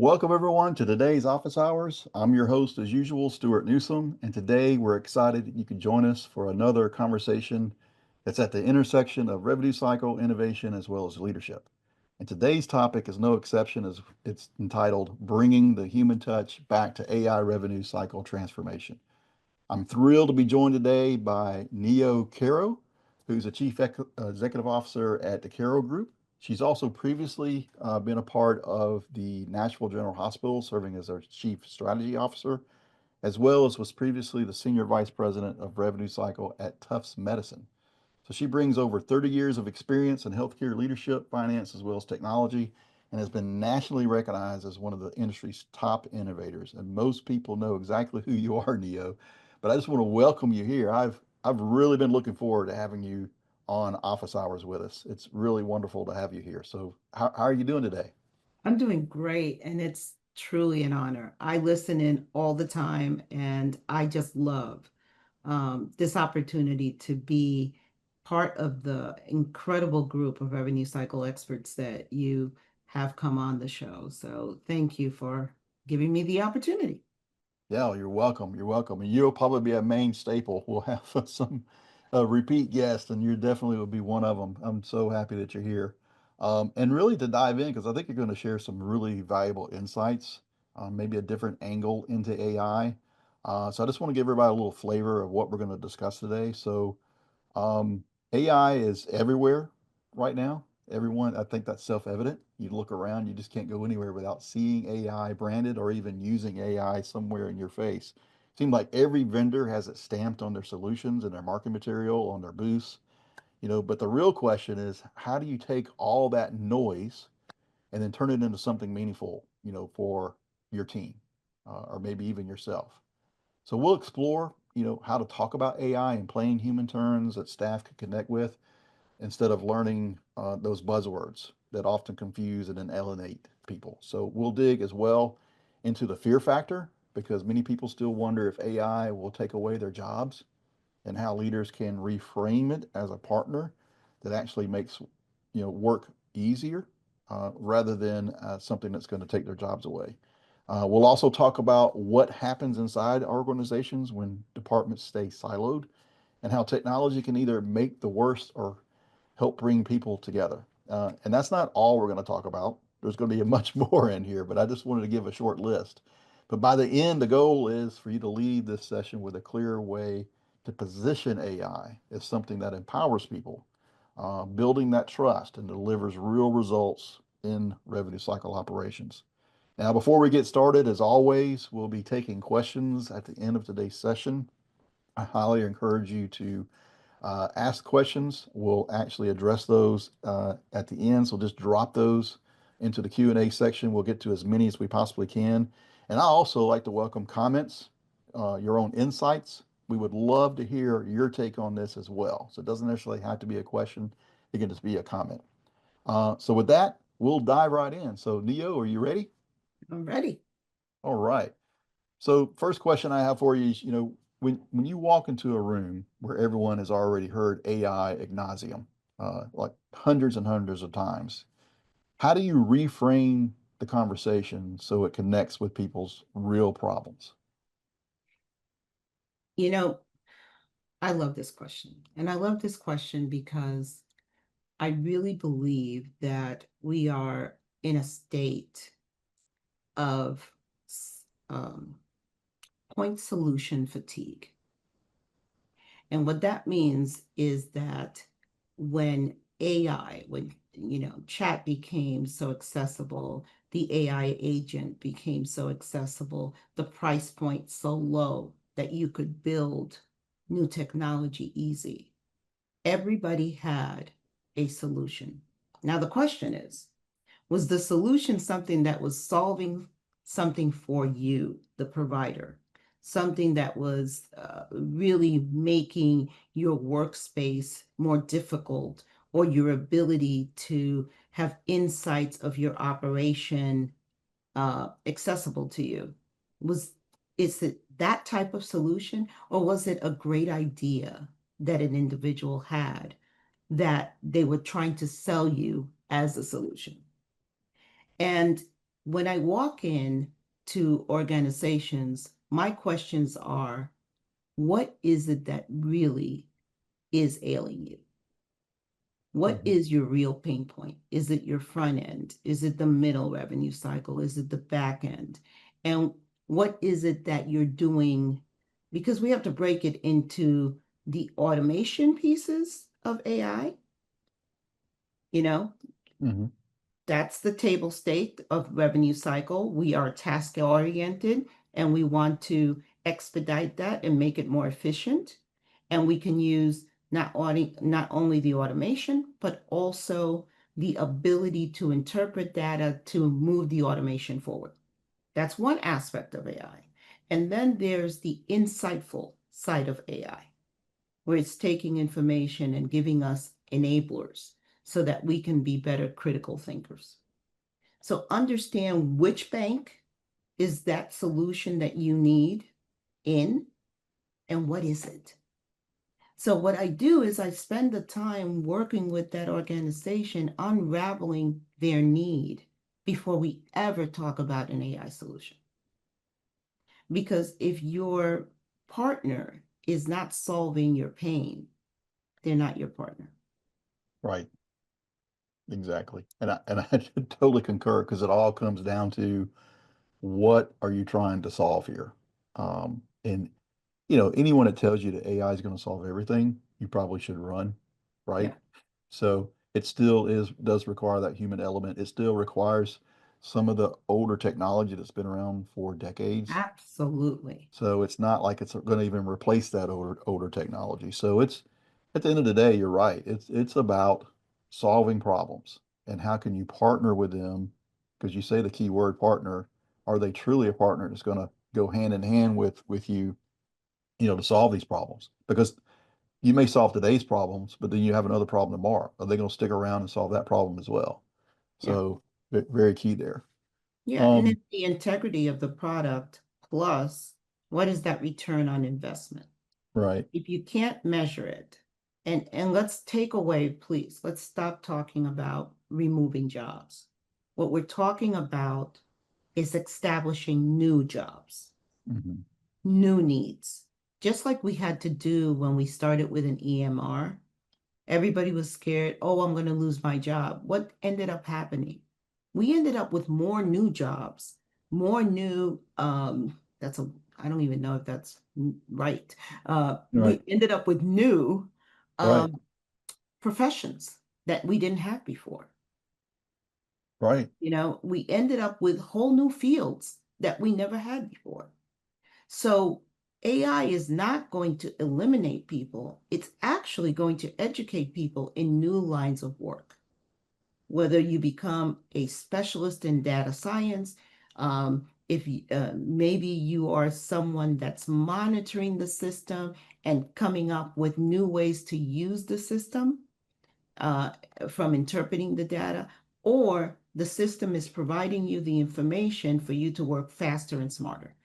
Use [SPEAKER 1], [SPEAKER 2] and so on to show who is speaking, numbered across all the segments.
[SPEAKER 1] Welcome everyone to today's office hours. I'm your host as usual, Stuart Newsom, and today we're excited that you can join us for another conversation that's at the intersection of revenue cycle, innovation, as well as leadership. And today's topic is no exception as it's entitled Bringing the Human Touch Back to AI Revenue Cycle Transformation. I'm thrilled to be joined today by Nio Queiro, who's a Chief Executive Officer at the Queiro Group. She's also previously been a part of the Nashville General Hospital, serving as our Chief Strategy Officer, as well as was previously the Senior Vice President of Revenue Cycle at Tufts Medicine. So she brings over 30 years of experience in healthcare leadership, finance, as well as technology, and has been nationally recognized as one of the industry's top innovators. And most people know exactly who you are, Neo. But I just want to welcome you here. I've really been looking forward to having you on office hours with us. It's really wonderful to have you here. So how are you doing today?
[SPEAKER 2] I'm doing great, and it's truly an honor. I listen in all the time, and I just love this opportunity to be part of the incredible group of revenue cycle experts that you have come on the show. So thank you for giving me the opportunity.
[SPEAKER 1] Yeah, you're welcome. You're welcome. And you'll probably be a main staple. We'll have some repeat guests, and you definitely will be one of them. I'm so happy that you're here. And really to dive in, because I think you're going to share some really valuable insights, maybe a different angle into AI. So I just want to give everybody a little flavor of what we're going to discuss today. So um, AI is everywhere right now. Everyone, I think that's self-evident. You look around, you just can't go anywhere without seeing AI branded or even using AI somewhere in your face. Seems like every vendor has it stamped on their solutions and their marketing material, on their booths, but the real question is, how do you take all that noise and then turn it into something meaningful, for your team, or maybe even yourself? So we'll explore, how to talk about AI in plain human terms that staff can connect with instead of learning those buzzwords that often confuse and then alienate people. So we'll dig as well into the fear factor because many people still wonder if AI will take away their jobs and how leaders can reframe it as a partner that actually makes work easier rather than something that's going to take their jobs away. We'll also talk about what happens inside organizations when departments stay siloed and how technology can either make the worst or help bring people together. And that's not all we're going to talk about. There's going to be much more in here, but I just wanted to give a short list. But by the end, the goal is for you to leave this session with a clear way to position AI as something that empowers people, building that trust and delivers real results in revenue cycle operations. Now, before we get started, as always, we'll be taking questions at the end of today's session. I highly encourage you to ask questions. We'll actually address those at the end. So just drop those into the Q&A section. We'll get to as many as we possibly can. And I also like to welcome comments, your own insights. We would love to hear your take on this as well. So it doesn't necessarily have to be a question. It can just be a comment. So with that, we'll dive right in. So Neo, are you ready?
[SPEAKER 2] I'm ready.
[SPEAKER 1] All right. So first question I have for you is, when you walk into a room where everyone has already heard AI ad nauseum, like hundreds and hundreds of times, how do you reframe the conversation so it connects with people's real problems?
[SPEAKER 2] You know, I love this question. And I love this question because I really believe that we are in a state of um, point solution fatigue. And what that means is that when chat became so accessible, the AI agent became so accessible, the price point so low that you could build new technology easy. Everybody had a solution. Now, the question is, was the solution something that was solving something for you, the provider? Something that was really making your workspace more difficult or your ability to have insights of your operation accessible to you? Was Is it that type of solution, or was it a great idea that an individual had that they were trying to sell you as a solution? And when I walk in to organizations, my questions are, what is it that really is ailing you? What
[SPEAKER 1] Mhm.
[SPEAKER 2] is your real pain point? Is it your front end? Is it the middle revenue cycle? Is it the back end? And what is it that you're doing? Because we have to break it into the automation pieces of AI, you know,
[SPEAKER 1] Mhm.
[SPEAKER 2] that's the table stake of revenue cycle. We are task oriented and we want to expedite that and make it more efficient. And we can use not only the automation, but also the ability to interpret data to move the automation forward. That's one aspect of AI. And then there's the insightful side of AI, where it's taking information and giving us enablers so that we can be better critical thinkers. So understand which bank is that solution that you need in and what is it. So what I do is I spend the time working with that organization, unraveling their need before we ever talk about an AI solution. Because if your partner is not solving your pain, they're not your partner.
[SPEAKER 1] Right. Exactly. And I totally concur because it all comes down to what are you trying to solve here? And anyone that tells you that AI is going to solve everything, you probably should run, right?
[SPEAKER 2] Yeah,
[SPEAKER 1] So it still does require that human element. It still requires some of the older technology that's been around for decades.
[SPEAKER 2] absolutely.
[SPEAKER 1] So it's not like it's going to even replace that older technology. So it's at the end of the day, you're right. It's about solving problems and how can you partner with them? Because you say the key word partner. Are they truly a partner that's going to go hand in hand with you, to solve these problems? Because you may solve today's problems, but then you have another problem tomorrow. Are they going to stick around and solve that problem as well?
[SPEAKER 2] Yeah.
[SPEAKER 1] So very key there.
[SPEAKER 2] Yeah, and
[SPEAKER 1] Um,
[SPEAKER 2] it's the integrity of the product plus what is that return on investment?
[SPEAKER 1] right.
[SPEAKER 2] If you can't measure it, and let's take away, please, let's stop talking about removing jobs. What we're talking about is establishing new jobs,
[SPEAKER 1] Mhm.
[SPEAKER 2] new needs. Just like we had to do when we started with an EMR, everybody was scared, oh, I'm going to lose my job. What ended up happening? We ended up with more new jobs, more new, that's a, I don't even know if that's right.
[SPEAKER 1] Right.
[SPEAKER 2] We ended up with new
[SPEAKER 1] Right.
[SPEAKER 2] um, professions that we didn't have before.
[SPEAKER 1] Right.
[SPEAKER 2] We ended up with whole new fields that we never had before. So AI is not going to eliminate people. It's actually going to educate people in new lines of work. Whether you become a specialist in data science, if maybe you are someone that's monitoring the system and coming up with new ways to use the system uh, from interpreting the data, or the system is providing you the information for you to work faster and smarter.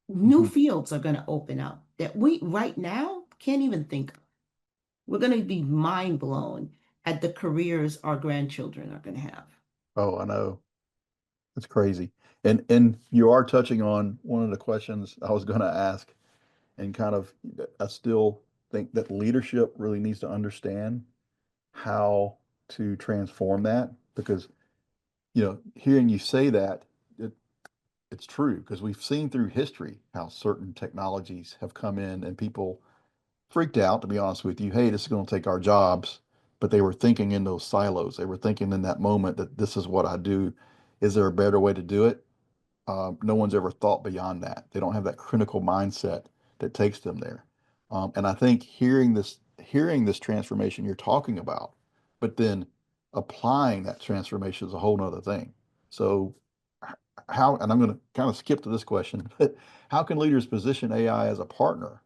[SPEAKER 2] New
[SPEAKER 1] Mhm.
[SPEAKER 2] fields are going to open up that we right now can't even think of. We're going to be mind blown at the careers our grandchildren are going to have.
[SPEAKER 1] Oh, I know. It's crazy. And you are touching on one of the questions I was going to ask, and kind of I still think that leadership really needs to understand how to transform that because, hearing you say that, it, it's true because we've seen through history how certain technologies have come in and people freaked out, to be honest with you. Hey, this is going to take our jobs. But they were thinking in those silos. They were thinking in that moment that this is what I do. Is there a better way to do it? No one's ever thought beyond that. They don't have that critical mindset that takes them there. And I think hearing this transformation you're talking about, but then applying that transformation is a whole nother thing. So how, and I'm going to kind of skip to this question, but how can leaders position AI as a partner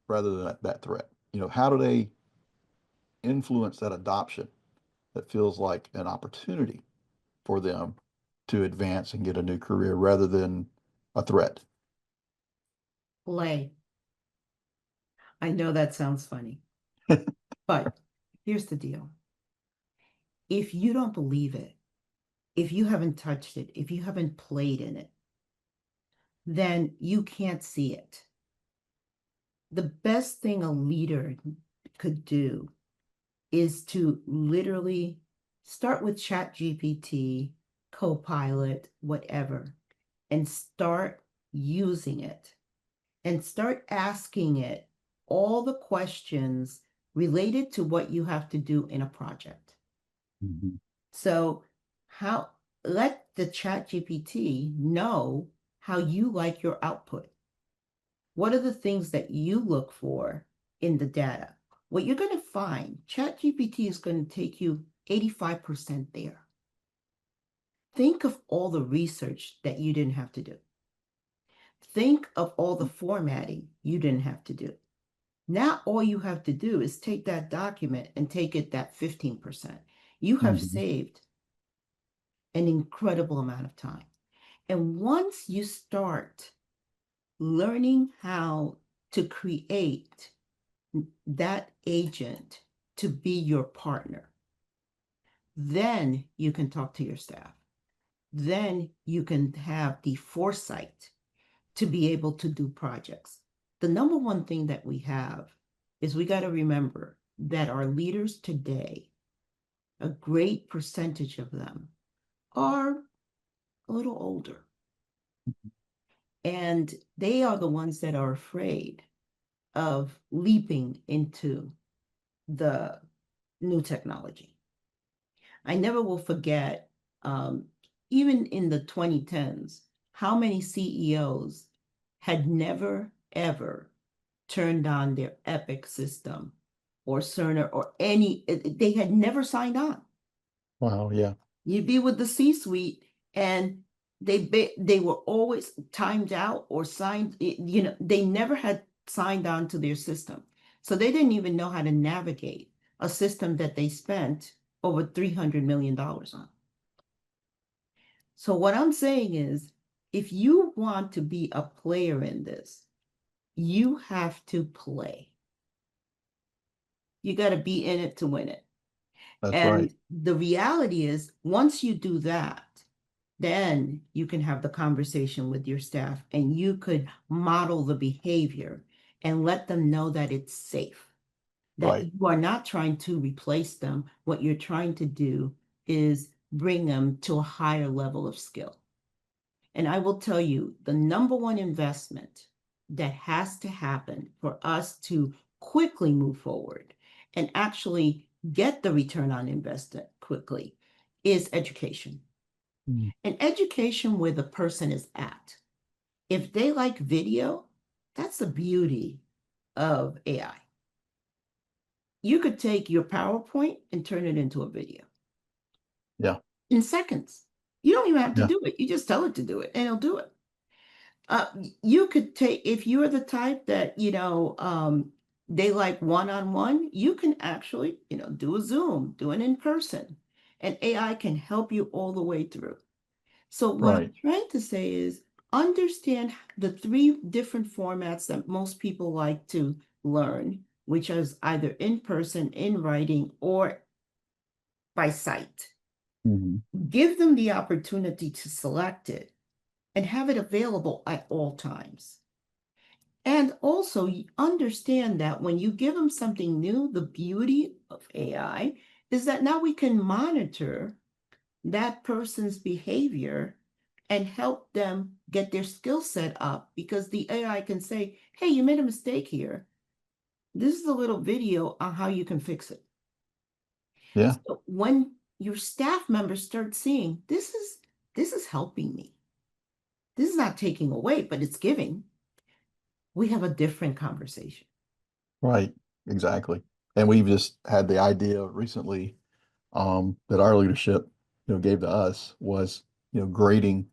[SPEAKER 1] rather than that threat? How do they influence that adoption that feels like an opportunity for them to advance and get a new career rather than a threat?
[SPEAKER 2] Play. I know that sounds funny, but here's the deal. If you don't believe it, if you haven't touched it, if you haven't played in it, then you can't see it. The best thing a leader could do is to literally start with ChatGPT, Copilot, whatever, and start using it and start asking it all the questions related to what you have to do in a project.
[SPEAKER 1] Mhm.
[SPEAKER 2] So, how let the ChatGPT know how you like your output. What are the things that you look for in the data? What you're going to find, ChatGPT is going to take you 85% there. Think of all the research that you didn't have to do. Think of all the formatting you didn't have to do. Now, all you have to do is take that document and take it that 15%. You have
[SPEAKER 1] Mhm.
[SPEAKER 2] saved an incredible amount of time. And once you start learning how to create that agent to be your partner, then you can talk to your staff. Then you can have the foresight to be able to do projects. The number one thing that we have is we got to remember that our leaders today, a great percentage of them, are a little older. And they are the ones that are afraid of leaping into the new technology. I never will forget, um, even in the 2010s, how many CEOs had never, ever turned on their Epic system or Cerner or any, they had never signed on.
[SPEAKER 1] Wow, yeah,
[SPEAKER 2] You'd be with the C-suite and they were always timed out or signed, they never had signed on to their system. So they didn't even know how to navigate a system that they spent over $300 million on. So what I'm saying is, if you want to be a player in this, you have to play. You got to be in it to win it.
[SPEAKER 1] that's right.
[SPEAKER 2] And the reality is, once you do that, then you can have the conversation with your staff and you could model the behavior and let them know that it's safe, that
[SPEAKER 1] Right.
[SPEAKER 2] you are not trying to replace them. What you're trying to do is bring them to a higher level of skill. And I will tell you the number one investment that has to happen for us to quickly move forward and actually get the return on investment quickly is education.
[SPEAKER 1] Mhm.
[SPEAKER 2] And education where the person is at. If they like video, that's the beauty of AI. You could take your PowerPoint and turn it into a video
[SPEAKER 1] Yeah,
[SPEAKER 2] in seconds. You don't even have to
[SPEAKER 1] yeah.
[SPEAKER 2] do it. You just tell it to do it and it'll do it. uh, you could take, if you're the type that, they like one-on-one, you can actually, do a Zoom, do it in person, and AI can help you all the way through. So what I'm
[SPEAKER 1] Right.
[SPEAKER 2] trying to say is understand the three different formats that most people like to learn, which is either in person, in writing, or by sight.
[SPEAKER 1] Mhm.
[SPEAKER 2] Give them the opportunity to select it and have it available at all times. And also understand that when you give them something new, the beauty of AI is that now we can monitor that person's behavior and help them get their skill set up because the AI can say, hey, you made a mistake here. This is a little video on how you can fix it.
[SPEAKER 1] Yeah,
[SPEAKER 2] So when your staff members start seeing this is helping me. This is not taking away, but it's giving. We have a different conversation.
[SPEAKER 1] right. Exactly. And we've just had the idea recently that our leadership, gave to us was, grading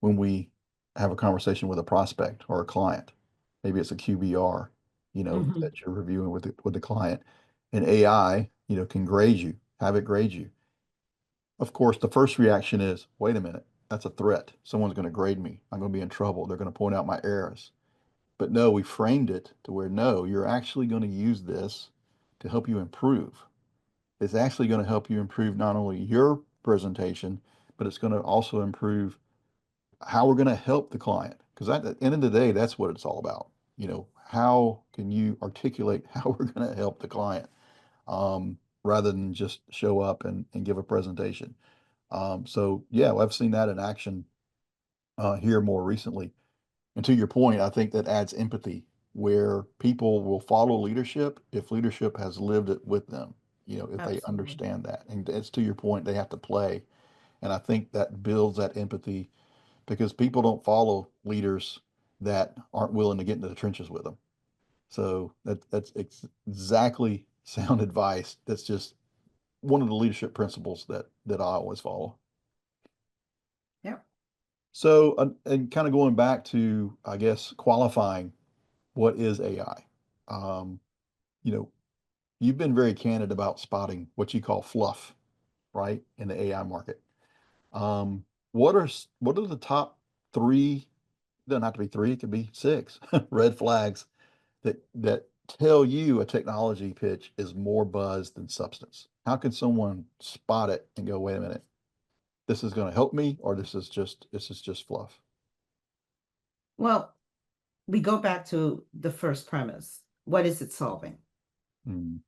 [SPEAKER 1] when we have a conversation with a prospect or a client. Maybe it's a QBR,
[SPEAKER 2] Mhm.
[SPEAKER 1] that you're reviewing with the client. And AI, can grade you, have it grade you. Of course, the first reaction is, wait a minute, that's a threat. Someone's going to grade me. I'm going to be in trouble. They're going to point out my errors. But no, we framed it to where no, you're actually going to use this to help you improve. It's actually going to help you improve not only your presentation, but it's going to also improve how we're going to help the client. Because at the end of the day, that's what it's all about. How can you articulate how we're going to help the client, rather than just show up and give a presentation. So yeah, I've seen that in action here more recently. And to your point, I think that adds empathy where people will follow leadership if leadership has lived it with them, if they
[SPEAKER 2] Absolutely.
[SPEAKER 1] understand that. And it's to your point, they have to play. And I think that builds that empathy because people don't follow leaders that aren't willing to get into the trenches with them. So exactly sound advice. That's just one of the leadership principles that I always follow.
[SPEAKER 2] Yep.
[SPEAKER 1] So, and kind of going back to, I guess, qualifying what is AI. Um, you know, you've been very candid about spotting what you call fluff, right, in the AI market. Um, what are the top three? Doesn't have to be three; it could be six red flags that tell you a technology pitch is more buzz than substance. How can someone spot it and go, wait a minute, this is going to help me, or this is just fluff?
[SPEAKER 2] Well, we go back to the first premise. What is it solving,
[SPEAKER 1] Mm,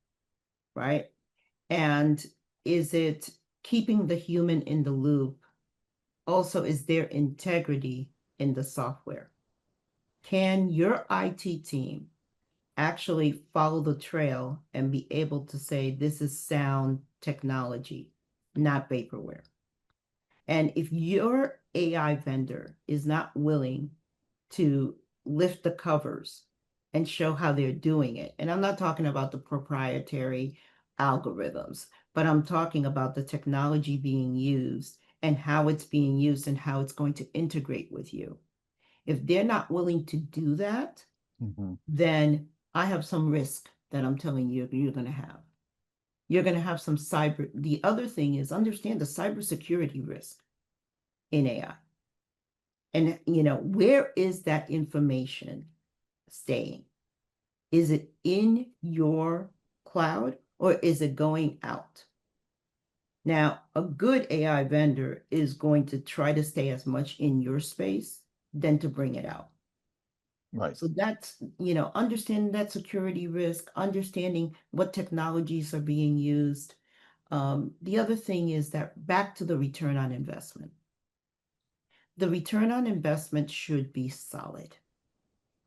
[SPEAKER 2] right? And is it keeping the human in the loop? Also, is there integrity in the software? Can your IT team actually follow the trail and be able to say this is sound technology, not vaporware? And if your AI vendor is not willing to lift the covers and show how they're doing it, and I'm not talking about the proprietary algorithms, but I'm talking about the technology being used and how it's being used and how it's going to integrate with you. If they're not willing to do that,
[SPEAKER 1] mhm.
[SPEAKER 2] then I have some risk that I'm telling you you're going to have. You're going to have some cyber. The other thing is understand the cybersecurity risk in AI. And, where is that information staying? Is it in your cloud or is it going out? Now, a good AI vendor is going to try to stay as much in your space than to bring it out.
[SPEAKER 1] Right.
[SPEAKER 2] So that's, understanding that security risk, understanding what technologies are being used. The other thing is that back to the return on investment. The return on investment should be solid.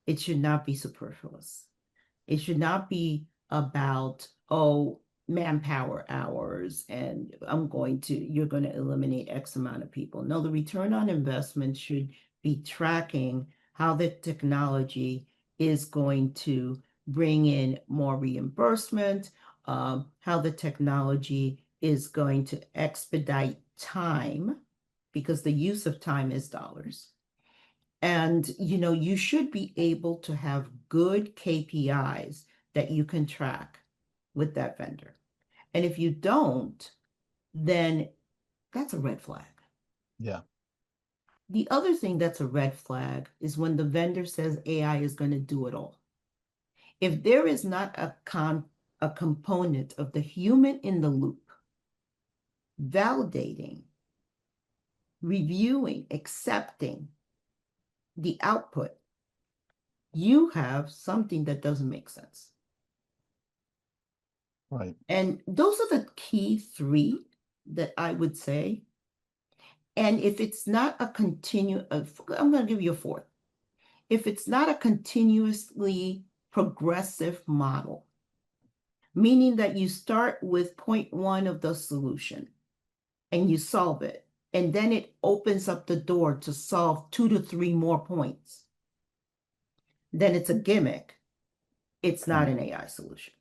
[SPEAKER 2] It should not be superfluous. It should not be about, oh, manpower hours and you're going to eliminate X amount of people. No, the return on investment should be tracking how the technology is going to bring in more reimbursement, how the technology is going to expedite time, because the use of time is dollars. And you should be able to have good KPIs that you can track with that vendor. And if you don't, then that's a red flag.
[SPEAKER 1] Yeah.
[SPEAKER 2] The other thing that's a red flag is when the vendor says AI is going to do it all. If there is not a component of the human in the loop, validating, reviewing, accepting the output, you have something that doesn't make sense.
[SPEAKER 1] Right.
[SPEAKER 2] And those are the key three that I would say. And if it's not a I'm going to give you a fourth. If it's not a continuously progressive model, meaning that you start with point one of the solution and you solve it, and then it opens up the door to solve 2 to 3 more points, then it's a gimmick. It's not
[SPEAKER 1] Mm,
[SPEAKER 2] an AI solution.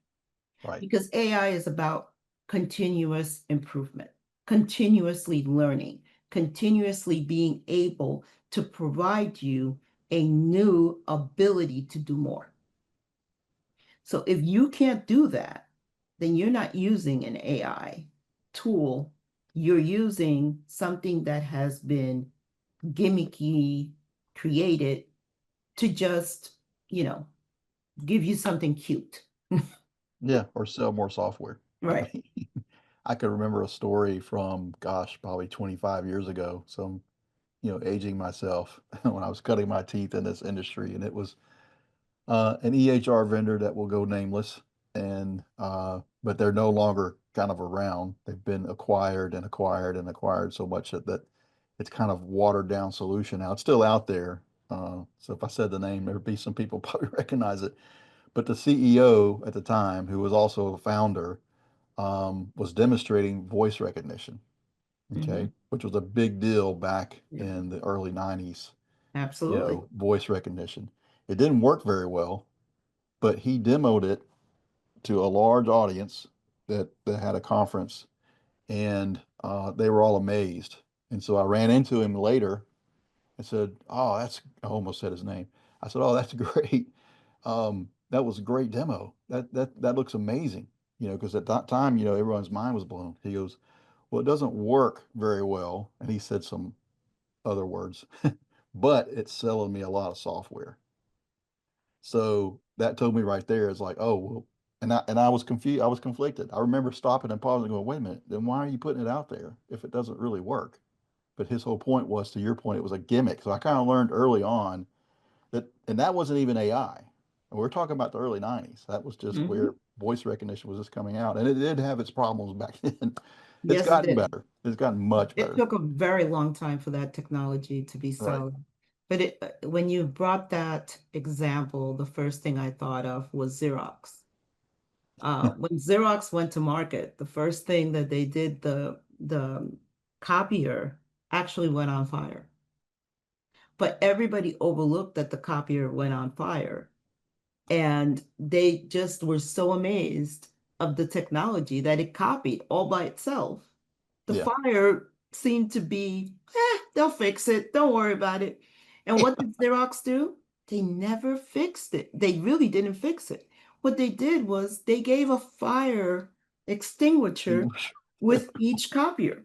[SPEAKER 1] right.
[SPEAKER 2] Because AI is about continuous improvement, continuously learning, continuously being able to provide you a new ability to do more. So if you can't do that, then you're not using an AI tool. You're using something that has been gimmicky created to just, you know, give you something cute.
[SPEAKER 1] Yeah. Or sell more software. I
[SPEAKER 2] Right.
[SPEAKER 1] mean, I could remember a story from, gosh, probably 25 years ago. So I'm, aging myself when I was cutting my teeth in this industry, and it was an EHR vendor that will go nameless, and but they're no longer kind of around. They've been acquired and acquired and acquired so much that it's kind of watered down solution now. It's still out there. So if I said the name, there'd be some people probably recognize it. But the CEO at the time, who was also a founder, was demonstrating voice recognition,
[SPEAKER 2] Hmm.
[SPEAKER 1] okay, which was a big deal back
[SPEAKER 2] Yeah,
[SPEAKER 1] in the early 90s,
[SPEAKER 2] absolutely.
[SPEAKER 1] voice recognition. It didn't work very well, but he demoed it to a large audience that had a conference, and they were all amazed. And so I ran into him later and said, "Oh, I almost said his name. I said, "Oh, that's great. That was a great demo. That looks amazing." Because at that time, everyone's mind was blown. He goes, "Well, it doesn't work very well," and he said some other words, but it's selling me a lot of software. So that told me right there, it's like, oh, well, and I was confused. I was conflicted. I remember stopping and pausing and going, wait a minute, then why are you putting it out there if it doesn't really work? But his whole point was, to your point, it was a gimmick. So I kind of learned early on and that wasn't even AI. And we're talking about the early 90s. That was just
[SPEAKER 2] Hmm.
[SPEAKER 1] where voice recognition was just coming out. And it did have its problems back then. It's
[SPEAKER 2] Yes, it
[SPEAKER 1] gotten
[SPEAKER 2] did.
[SPEAKER 1] better. It's gotten much
[SPEAKER 2] It
[SPEAKER 1] better.
[SPEAKER 2] took a very long time for that technology to be
[SPEAKER 1] Right.
[SPEAKER 2] solid. But when you brought that example, the first thing I thought of was Xerox. When Xerox went to market, the first thing that they did, the copier actually went on fire. But everybody overlooked that the copier went on fire. And they just were so amazed of the technology that it copied all by itself. The
[SPEAKER 1] Yeah.
[SPEAKER 2] fire seemed to be, they'll fix it. Don't worry about it. And what did Xerox do? They never fixed it. They really didn't fix it. What they did was they gave a fire extinguisher
[SPEAKER 1] English.
[SPEAKER 2] with each copier.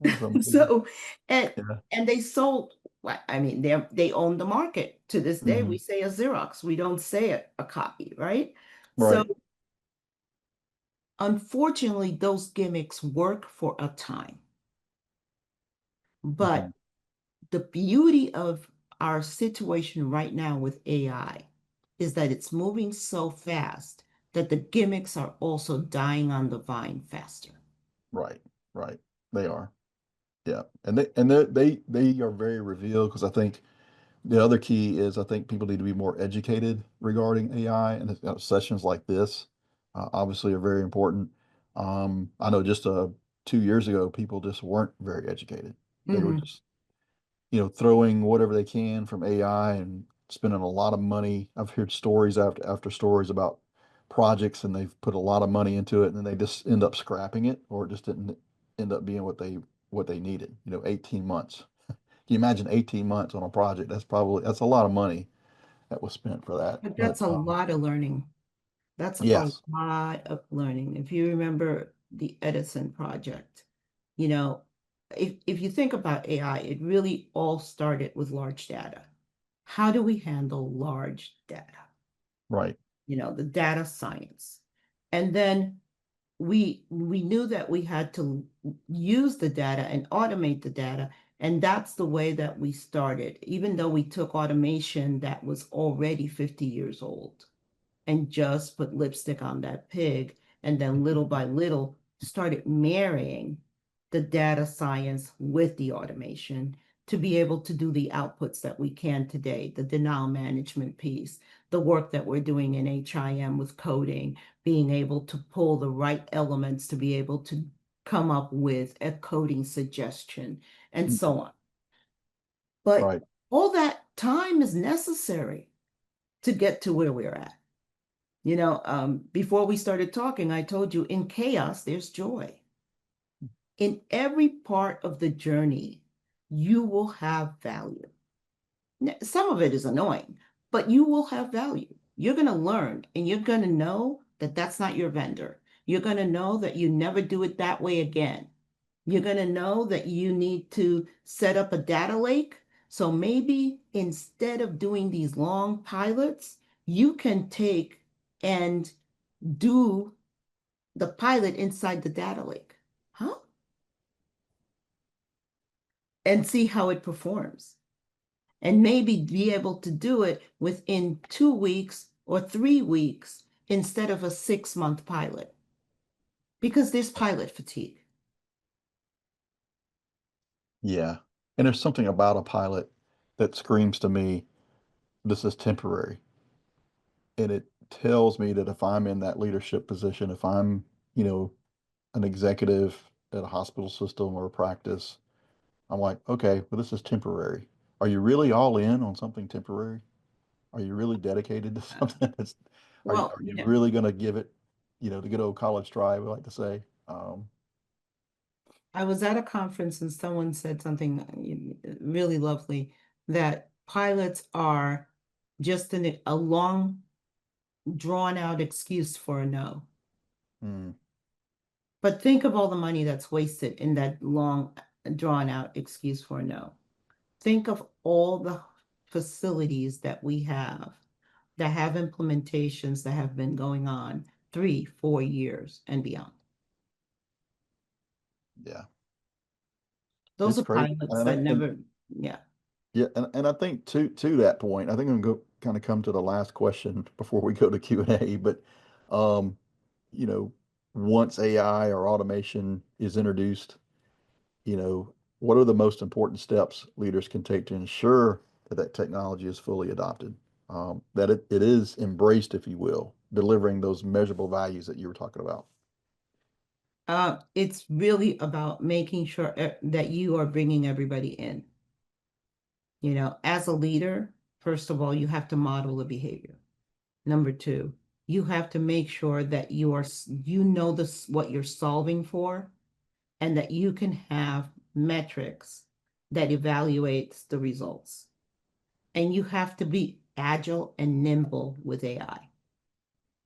[SPEAKER 1] That's amazing.
[SPEAKER 2] So, and
[SPEAKER 1] Yeah.
[SPEAKER 2] and they sold. I mean, they own the market. To this day, we
[SPEAKER 1] Hmm.
[SPEAKER 2] say a Xerox. We don't say a copy, right? So,
[SPEAKER 1] Right.
[SPEAKER 2] unfortunately, those gimmicks work for a time.
[SPEAKER 1] Hmm.
[SPEAKER 2] But the beauty of our situation right now with AI is that it's moving so fast that the gimmicks are also dying on the vine faster.
[SPEAKER 1] Right. Right. They are. Yeah. And they are very revealed because I think the other key is I think people need to be more educated regarding AI, and sessions like this obviously are very important. I know just 2 years ago, people just weren't very educated. They were
[SPEAKER 2] Hmm.
[SPEAKER 1] just, throwing whatever they can from AI and spending a lot of money. I've heard stories after stories about projects, and they've put a lot of money into it, and then they just end up scrapping it, or it just didn't end up being what they needed. 18 months. Can you imagine 18 months on a project? That's a lot of money that was spent for that.
[SPEAKER 2] But
[SPEAKER 1] But
[SPEAKER 2] that's a lot of learning. That's a
[SPEAKER 1] yes,
[SPEAKER 2] lot of learning. If you remember the Edison project, you know, if you think about AI, it really all started with large data. How do we handle large data?
[SPEAKER 1] right.
[SPEAKER 2] The data science. And then we knew that we had to use the data and automate the data. And that's the way that we started, even though we took automation that was already 50 years old and just put lipstick on that pig. And then little by little started marrying the data science with the automation to be able to do the outputs that we can today, the denial management piece, the work that we're doing in HIM with coding, being able to pull the right elements to be able to come up with a coding suggestion and
[SPEAKER 1] Mhm.
[SPEAKER 2] so on. But
[SPEAKER 1] Right.
[SPEAKER 2] all that time is necessary to get to where we're at. Before we started talking, I told you in chaos, there's joy. In every part of the journey, you will have value. Some of it is annoying, but you will have value. You're going to learn and you're going to know that that's not your vendor. You're going to know that you never do it that way again. You're going to know that you need to set up a data lake. So maybe instead of doing these long pilots, you can take and do the pilot inside the data lake. Huh? And see how it performs. And maybe be able to do it within 2 weeks or 3 weeks instead of a 6 month pilot because there's pilot fatigue.
[SPEAKER 1] Yeah. And there's something about a pilot that screams to me, this is temporary. And it tells me that if I'm in that leadership position, if I'm, you know, an executive at a hospital system or a practice, I'm like, okay, well, this is temporary. Are you really all in on something temporary? Are you really dedicated to
[SPEAKER 2] Uh,
[SPEAKER 1] something that's,
[SPEAKER 2] well,
[SPEAKER 1] are you
[SPEAKER 2] yeah,
[SPEAKER 1] really going to give it, the good old college try, we like to say?
[SPEAKER 2] I was at a conference and someone said something really lovely that pilots are just a long, drawn out excuse for a no.
[SPEAKER 1] Mm,
[SPEAKER 2] But think of all the money that's wasted in that long, drawn out excuse for a no. Think of all the facilities that we have that have implementations that have been going on 3, 4 years and beyond.
[SPEAKER 1] yeah,
[SPEAKER 2] Those
[SPEAKER 1] it's
[SPEAKER 2] are
[SPEAKER 1] crazy.
[SPEAKER 2] pilots that never, yeah.
[SPEAKER 1] Yeah, and I think to that point, I think I'm gonna go kind of come to the last question before we go to Q&A, but um, you know, once AI or automation is introduced, what are the most important steps leaders can take to ensure that that technology is fully adopted, that it is embraced, if you will, delivering those measurable values that you were talking about?
[SPEAKER 2] It's really about making sure that you are bringing everybody in. As a leader, first of all, you have to model the behavior. Number two, you have to make sure that you know this what you're solving for and that you can have metrics that evaluates the results. And you have to be agile and nimble with AI.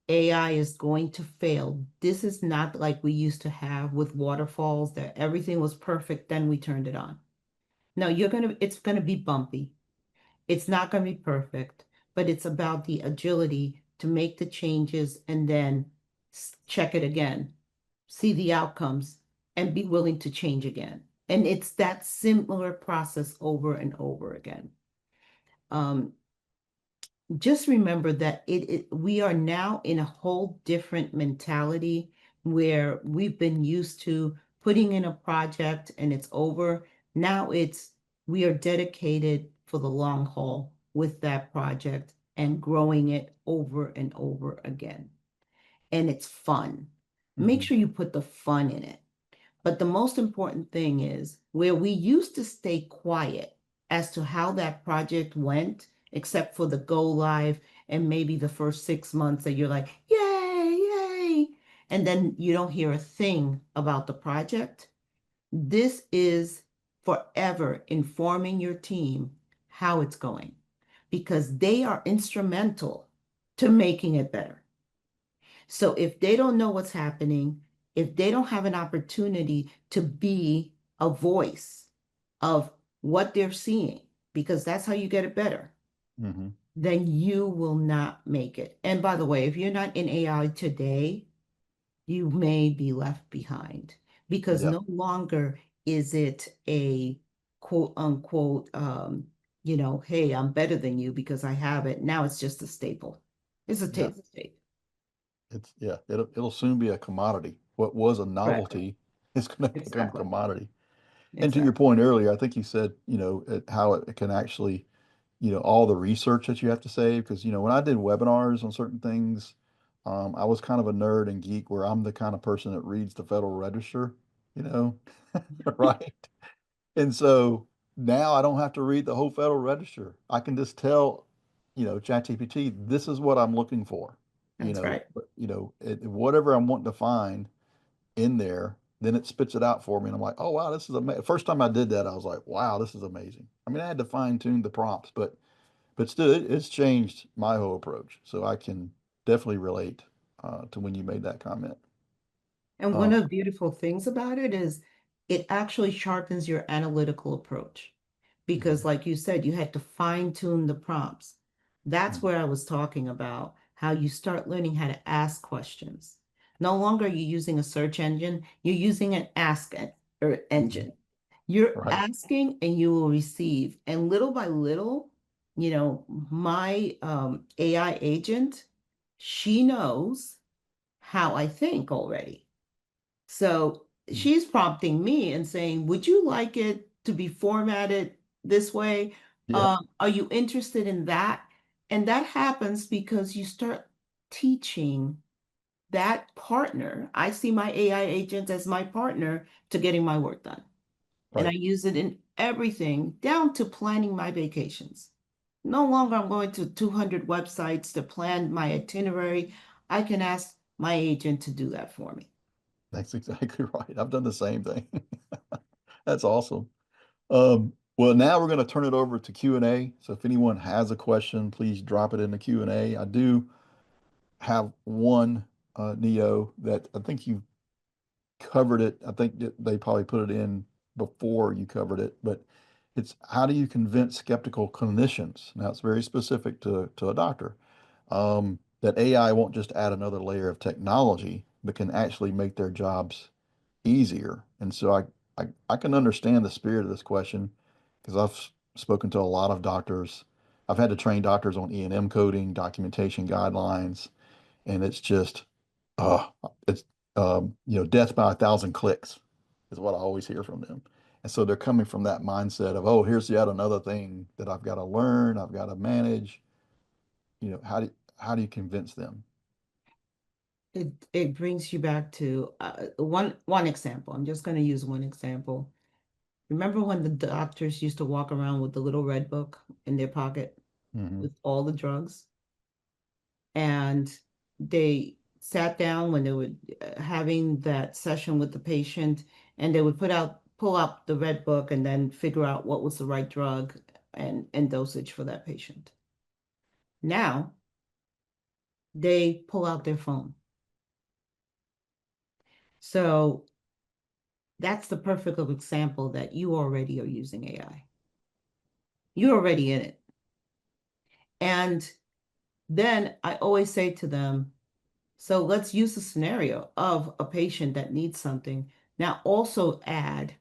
[SPEAKER 2] AI is going to fail. This is not like we used to have with waterfalls that everything was perfect, then we turned it on. No, it's gonna be bumpy. It's not gonna be perfect, but it's about the agility to make the changes and then check it again, see the outcomes, and be willing to change again. And it's that similar process over and over again. Um, just remember that we are now in a whole different mentality where we've been used to putting in a project and it's over. Now we are dedicated for the long haul with that project and growing it over and over again. And it's fun. Make
[SPEAKER 1] Hmm.
[SPEAKER 2] sure you put the fun in it. But the most important thing is where we used to stay quiet as to how that project went, except for the go live and maybe the first 6 months that you're like, yay, yay. And then you don't hear a thing about the project. This is forever informing your team how it's going because they are instrumental to making it better. So if they don't know what's happening, if they don't have an opportunity to be a voice of what they're seeing, because that's how you get it better,
[SPEAKER 1] Hmm.
[SPEAKER 2] then you will not make it. And by the way, if you're not in AI today, you may be left behind because
[SPEAKER 1] Yeah,
[SPEAKER 2] no longer is it a quote unquote, hey, I'm better than you because I have it. Now it's just a staple. It's a
[SPEAKER 1] yeah.
[SPEAKER 2] table stake.
[SPEAKER 1] It'll soon be a commodity. What was a
[SPEAKER 2] Exactly.
[SPEAKER 1] novelty is going to become a
[SPEAKER 2] Exactly.
[SPEAKER 1] commodity. And to your
[SPEAKER 2] Exactly.
[SPEAKER 1] point earlier, I think you said, how it can actually, all the research that you have to save. Because, when I did webinars on certain things, I was kind of a nerd and geek where I'm the kind of person that reads the Federal Register, you know, right? And so now I don't have to read the whole Federal Register. I can just tell, ChatGPT, this is what I'm looking for,
[SPEAKER 2] That's right.
[SPEAKER 1] whatever I'm wanting to find in there, then it spits it out for me. And I'm like, oh, wow, this is amazing. First time I did that, I was like, wow, this is amazing. I mean, I had to fine tune the prompts, but still, it's changed my whole approach. So I can definitely relate to when you made that comment.
[SPEAKER 2] And one
[SPEAKER 1] Um,
[SPEAKER 2] of the beautiful things about it is it actually sharpens your analytical approach. Because,
[SPEAKER 1] mhm,
[SPEAKER 2] like you said, you had to fine tune the prompts. That's
[SPEAKER 1] mhm,
[SPEAKER 2] where I was talking about how you start learning how to ask questions. No longer are you using a search engine, you're using an
[SPEAKER 1] Mhm.
[SPEAKER 2] engine. You're
[SPEAKER 1] Right.
[SPEAKER 2] asking and you will receive. And little by little, my AI agent, she knows how I think already. So
[SPEAKER 1] Mm.
[SPEAKER 2] she's prompting me and saying, would you like it to be formatted this way?
[SPEAKER 1] Yeah.
[SPEAKER 2] Are you interested in that? And that happens because you start teaching that partner. I see my AI agent as my partner to getting my work done. And I
[SPEAKER 1] Right.
[SPEAKER 2] use it in everything down to planning my vacations. No longer I'm going to 200 websites to plan my itinerary. I can ask my agent to do that for me.
[SPEAKER 1] That's exactly right. I've done the same thing. That's awesome. Well, now we're going to turn it over to Q&A. So if anyone has a question, please drop it in the Q&A. I do have one, Neo, that I think you covered it. I think that they probably put it in before you covered it, but it's how do you convince skeptical clinicians? Now it's very specific to a doctor, that AI won't just add another layer of technology, but can actually make their jobs easier. And so I can understand the spirit of this question because spoken to a lot of doctors. I've had to train doctors on E&M coding, documentation guidelines, and it's just, uh, it's, death by a thousand clicks is what I always hear from them. And so they're coming from that mindset of, oh, here's yet another thing that I've got to learn, I've got to manage. How do you convince them?
[SPEAKER 2] It brings you back to one example. I'm just going to use one example. Remember when the doctors used to walk around with the little red book in their pocket
[SPEAKER 1] Hmm.
[SPEAKER 2] with all the drugs? And they sat down when they were having that session with the patient, and they would pull out the red book and then figure out what was the right drug and dosage for that patient. Now they pull out their phone. So that's the perfect example that you already are using AI. You're already in it. And then I always say to them, so let's use the scenario of a patient that needs something. Now also add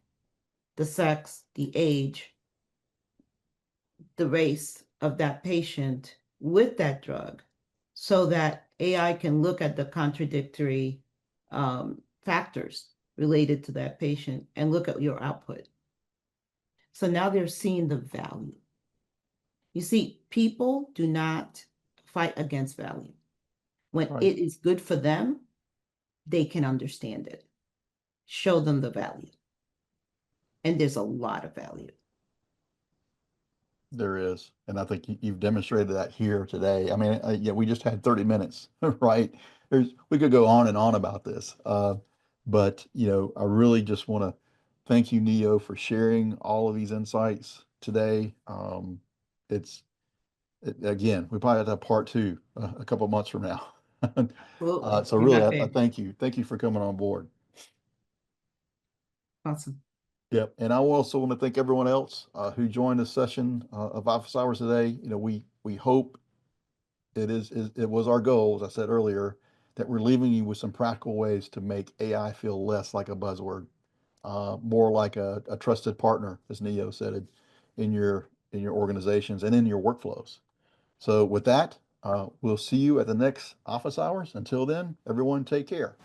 [SPEAKER 2] the sex, the age, the race of that patient with that drug so that AI can look at the contradictory factors related to that patient and look at your output. So now they're seeing the value. You see, people do not fight against value. When
[SPEAKER 1] Right.
[SPEAKER 2] it is good for them, they can understand it. Show them the value. And there's a lot of value.
[SPEAKER 1] There is, and I think you've demonstrated that here today. I mean, yeah, we just had 30 minutes, right? We could go on and on about this, but I really just want to thank you, Neo, for sharing all of these insights today. Again, we probably have to have part two a couple months from now.
[SPEAKER 2] Absolutely.
[SPEAKER 1] So
[SPEAKER 2] We're
[SPEAKER 1] really,
[SPEAKER 2] not
[SPEAKER 1] I
[SPEAKER 2] there.
[SPEAKER 1] thank you. Thank you for coming on board.
[SPEAKER 2] Awesome.
[SPEAKER 1] Yep. And I also want to thank everyone else who joined this session of Office Hours today. We hope it was our goal, as I said earlier, that we're leaving you with some practical ways to make AI feel less like a buzzword, more like a trusted partner, as Neo said, in your organizations and in your workflows. So with that, we'll see you at the next office hours. Until then, everyone take care.